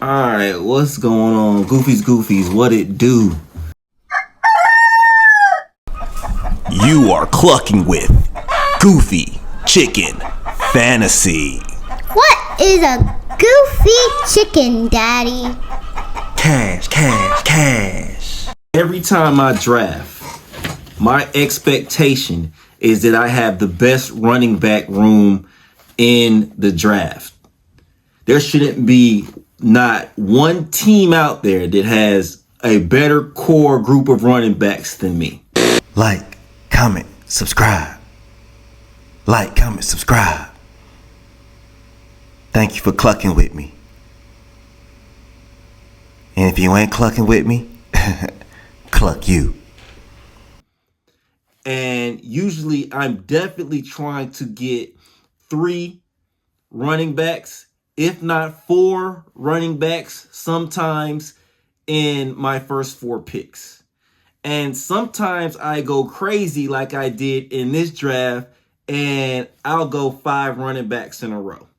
Alright, what's going on? Goofies, what it do? You are clucking with Goofy Chicken Fantasy. What is a goofy chicken, Daddy? Cash. Every time I draft, my expectation is that I have the best running back room in the draft. There shouldn't be not one team out there that has a better core group of running backs than me. Like, comment, subscribe. Like, comment, subscribe. Thank you for clucking with me. And if you ain't clucking with me, cluck you. And usually I'm definitely trying to get 3 running backs, if not 4 running backs, sometimes in my first 4 picks. And sometimes I go crazy like I did in this draft, and I'll go 5 running backs in a row.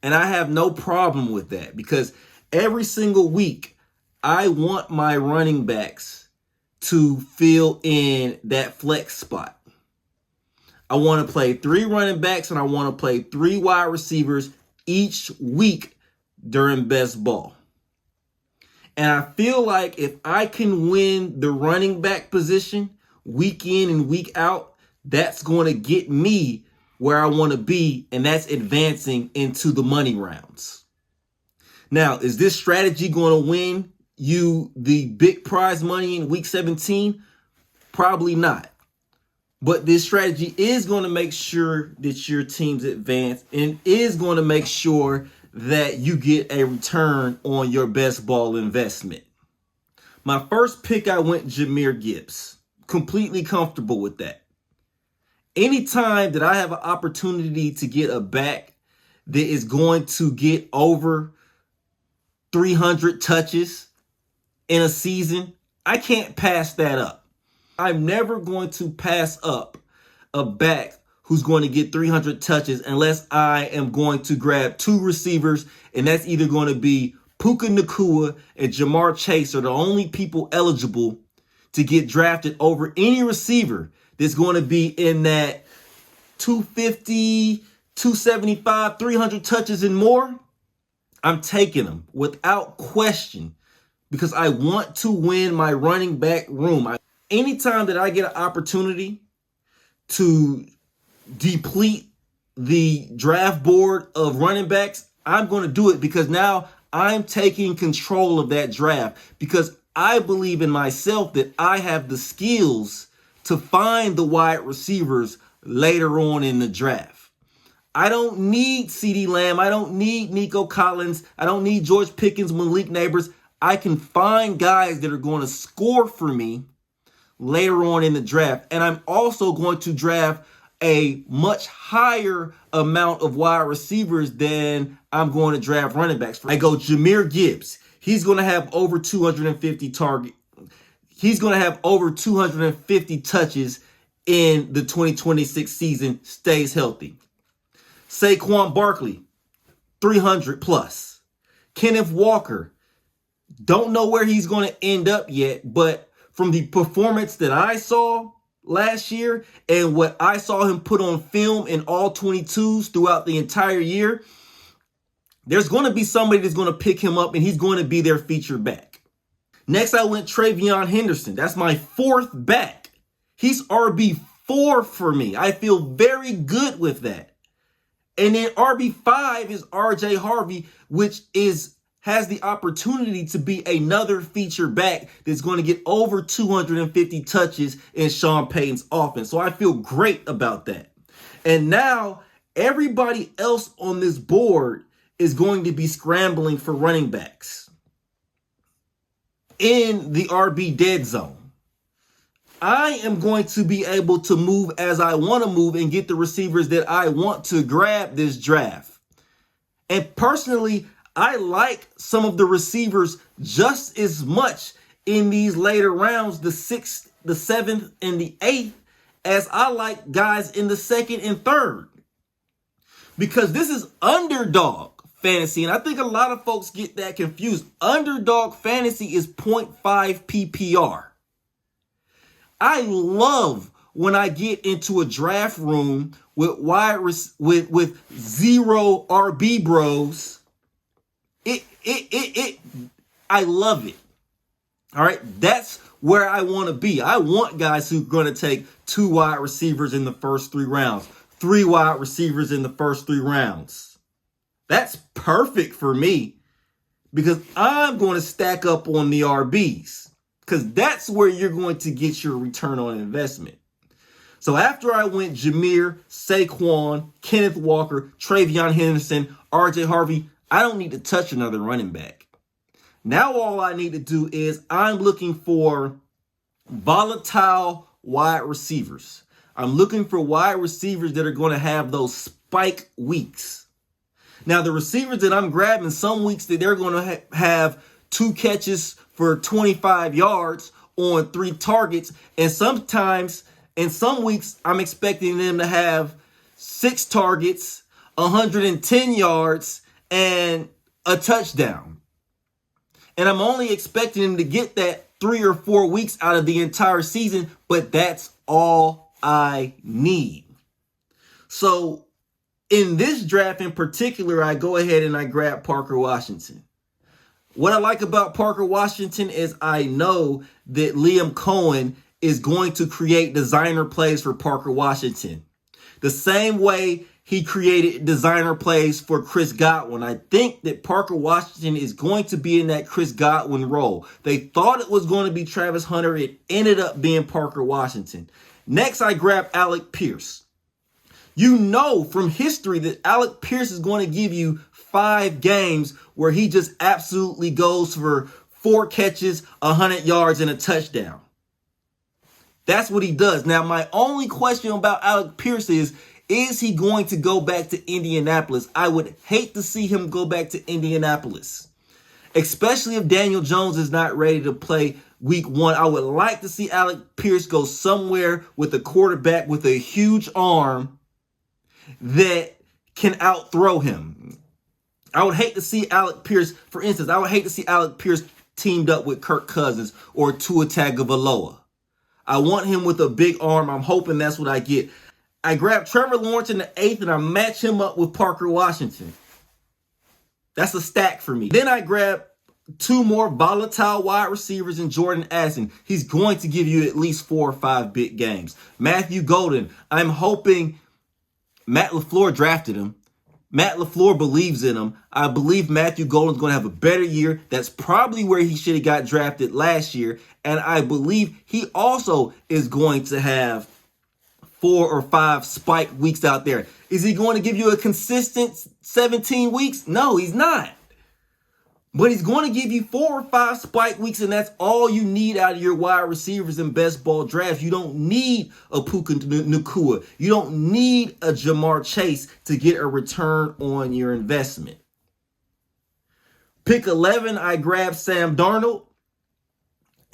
And I have no problem with that because every single week I want my running backs to fill in that flex spot. I want to play 3 running backs and I want to play 3 wide receivers each week during best ball. And I feel like if I can win the running back position week in and week out, that's going to get me where I want to be, and that's advancing into the money rounds. Now, is this strategy going to win you the big prize money in week 17? Probably not. But this strategy is going to make sure that your team's advance and is going to make sure that you get a return on your best ball investment. My first pick, I went Jahmyr Gibbs. Completely comfortable with that. Anytime that I have an opportunity to get a back that is going to get over 300 touches in a season, I can't pass that up. I'm never going to pass up a back who's going to get 300 touches unless I am going to grab 2 receivers, and that's either going to be Puka Nacua and Jamar Chase are the only people eligible to get drafted over any receiver that's going to be in that 250, 275, 300 touches and more. I'm taking them without question because I want to win my running back room. Anytime that I get an opportunity to deplete the draft board of running backs, I'm going to do it because now I'm taking control of that draft because I believe in myself that I have the skills to find the wide receivers later on in the draft. I don't need CeeDee Lamb. I don't need Nico Collins. I don't need George Pickens, Malik Neighbors. I can find guys that are going to score for me later on in the draft. And I'm also going to draft a much higher amount of wide receivers than I'm going to draft running backs for. I go Jahmyr Gibbs. He's going to have over 250 target. He's going to have over 250 touches in the 2026 season, stays healthy. Saquon Barkley, 300 plus. Kenneth Walker, don't know where he's going to end up yet, but from the performance that I saw last year and what I saw him put on film in all 22s throughout the entire year, there's going to be somebody that's going to pick him up and he's going to be their featured back. Next, I went Travion Henderson. That's my 4th back. He's RB4 for me. I feel very good with that. And then RB5 is RJ Harvey, which has the opportunity to be another feature back that's going to get over 250 touches in Sean Payton's offense. So I feel great about that. And now everybody else on this board is going to be scrambling for running backs in the RB dead zone. I am going to be able to move as I want to move and get the receivers that I want to grab this draft. And personally, I like some of the receivers just as much in these later rounds, the 6th, the 7th, and the 8th, as I like guys in the 2nd and 3rd. Because this is underdog fantasy. And I think a lot of folks get that confused. Underdog fantasy is 0.5 PPR. I love when I get into a draft room with with zero RB bros. I love it. All right, that's where I want to be. I want guys who are going to take 2 wide receivers in the first 3 rounds, 3 wide receivers in the first 3 rounds. That's perfect for me because I'm going to stack up on the RBs because that's where you're going to get your return on investment. So after I went Jameer, Saquon, Kenneth Walker, Travion Henderson, RJ Harvey, I don't need to touch another running back. Now all I need to do is I'm looking for volatile wide receivers. I'm looking for wide receivers that are going to have those spike weeks. Now the receivers that I'm grabbing, some weeks that they're going to have 2 catches for 25 yards on 3 targets. And sometimes in some weeks I'm expecting them to have 6 targets, 110 yards, and a touchdown. And I'm only expecting him to get that 3 or 4 weeks out of the entire season, but that's all I need. So in this draft in particular, I go ahead and I grab Parker Washington. What I like about Parker Washington is I know that Liam Cohen is going to create designer plays for Parker Washington. The same way he created designer plays for Chris Godwin. I think that Parker Washington is going to be in that Chris Godwin role. They thought it was going to be Travis Hunter. It ended up being Parker Washington. Next, I grab Alec Pierce. You know from history that Alec Pierce is going to give you 5 games where he just absolutely goes for 4 catches, 100 yards, and a touchdown. That's what he does. Now, my only question about Alec Pierce is he going to go back to Indianapolis? I would hate to see him go back to Indianapolis, especially if Daniel Jones is not ready to play week 1. I would like to see Alec Pierce go somewhere with a quarterback with a huge arm that can outthrow him. I would hate to see Alec Pierce, for instance, I would hate to see Alec Pierce teamed up with Kirk Cousins or Tua Tagovailoa. I want him with a big arm. I'm hoping that's what I get. I grab Trevor Lawrence in the 8th and I match him up with Parker Washington. That's a stack for me. Then I grab 2 more volatile wide receivers in Jordan Addison. He's going to give you at least 4 or 5 big games. Matthew Golden. I'm hoping Matt LaFleur drafted him. Matt LaFleur believes in him. I believe Matthew Golden's going to have a better year. That's probably where he should have got drafted last year. And I believe he also is going to have 4 or 5 spike weeks out there. Is he going to give you a consistent 17 weeks? No, he's not. But he's going to give you 4 or 5 spike weeks, and that's all you need out of your wide receivers in best ball drafts. You don't need a Puka Nacua. You don't need a Jamar Chase to get a return on your investment. Pick 11, I grab Sam Darnold.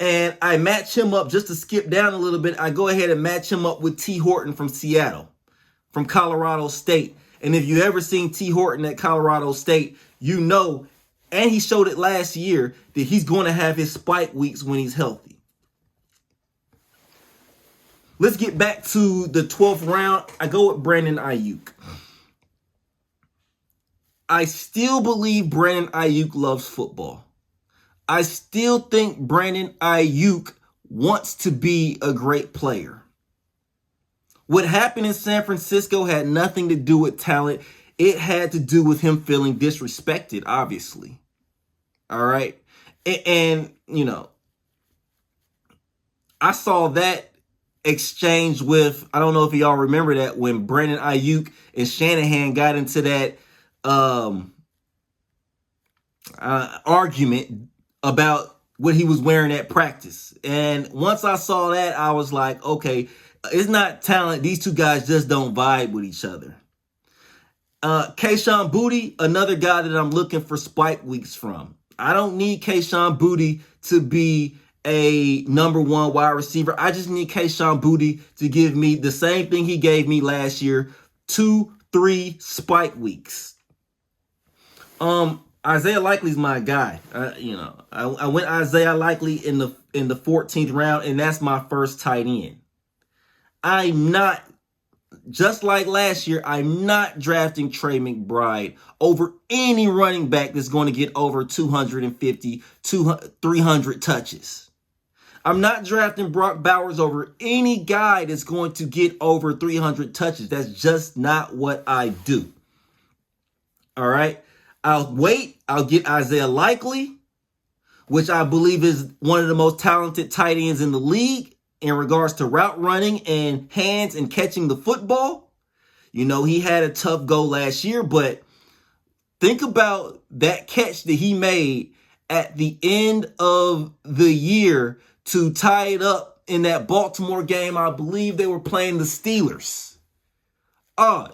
And I match him up, just to skip down a little bit, I go ahead and match him up with T. Horton from Seattle, from Colorado State. And if you ever seen T. Horton at Colorado State, you know, and he showed it last year, that he's going to have his spike weeks when he's healthy. Let's get back to the 12th round. I go with Brandon Ayuk. I still believe Brandon Ayuk loves football. I still think Brandon Ayuk wants to be a great player. What happened in San Francisco had nothing to do with talent. It had to do with him feeling disrespected, obviously. All right. And you know, I saw that exchange with, I don't know if y'all remember that, when Brandon Ayuk and Shanahan got into that argument about what he was wearing at practice. And once I saw that, I was like, okay, it's not talent. These 2 guys just don't vibe with each other. Kayshon Boutte, another guy that I'm looking for spike weeks from. I don't need Kayshon Boutte to be a number 1 wide receiver. I just need Kayshon Boutte to give me the same thing he gave me last year, 2-3 spike weeks. Isaiah Likely's my guy. I went Isaiah Likely in the 14th round, and that's my first tight end. I'm not, just like last year, I'm not drafting Trey McBride over any running back that's going to get over 250, 300 touches. I'm not drafting Brock Bowers over any guy that's going to get over 300 touches. That's just not what I do. All right. I'll wait. I'll get Isaiah Likely, which I believe is one of the most talented tight ends in the league in regards to route running and hands and catching the football. You know, he had a tough go last year, but think about that catch that he made at the end of the year to tie it up in that Baltimore game. I believe they were playing the Steelers.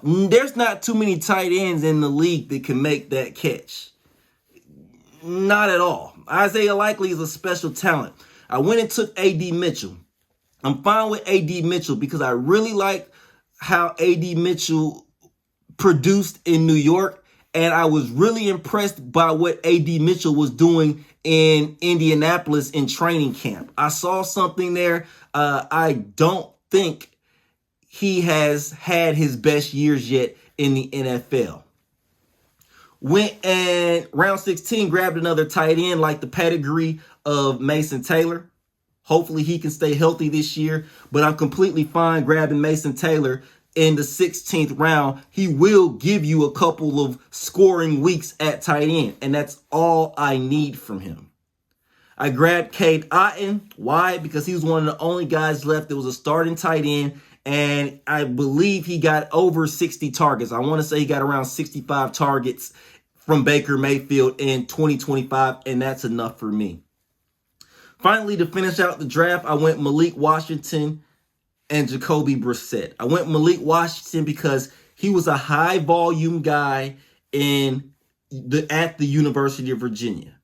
There's not too many tight ends in the league that can make that catch. Not at all. Isaiah Likely is a special talent. I went and took A.D. Mitchell. I'm fine with A.D. Mitchell because I really like how A.D. Mitchell produced in New York, and I was really impressed by what A.D. Mitchell was doing in Indianapolis in training camp. I saw something there. I don't think he has had his best years yet in the NFL. Went and round 16, grabbed another tight end like the pedigree of Mason Taylor. Hopefully he can stay healthy this year, but I'm completely fine grabbing Mason Taylor in the 16th round. He will give you a couple of scoring weeks at tight end, and that's all I need from him. I grabbed Cade Otton. Why? Because he was one of the only guys left that was a starting tight end, and I believe he got over 60 targets. I want to say he got around 65 targets from Baker Mayfield in 2025, and that's enough for me. Finally, to finish out the draft, I went Malik Washington and Jacoby Brissett. I went Malik Washington because he was a high-volume guy at the University of Virginia.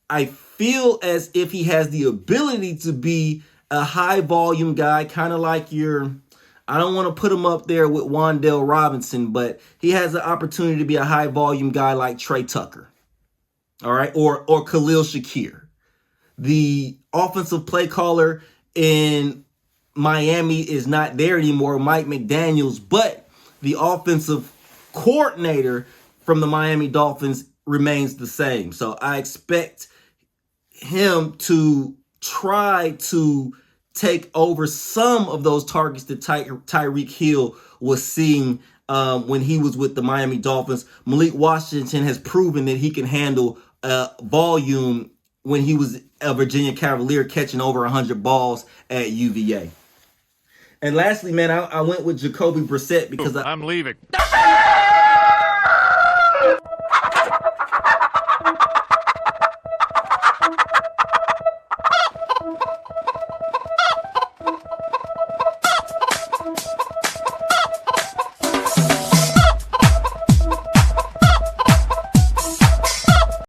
I feel as if he has the ability to be a high-volume guy, kind of like I don't want to put him up there with Wan'Dale Robinson, but he has the opportunity to be a high-volume guy like Trey Tucker, all right, or Khalil Shakir. The offensive play caller in Miami is not there anymore, Mike McDaniels, but the offensive coordinator from the Miami Dolphins remains the same. So I expect him to try to take over some of those targets that Tyreek Hill was seeing when he was with the Miami Dolphins. Malik Washington has proven that he can handle volume when he was a Virginia Cavalier, catching over 100 balls at UVA. And lastly, man, I went with Jacoby Brissett because I'm leaving.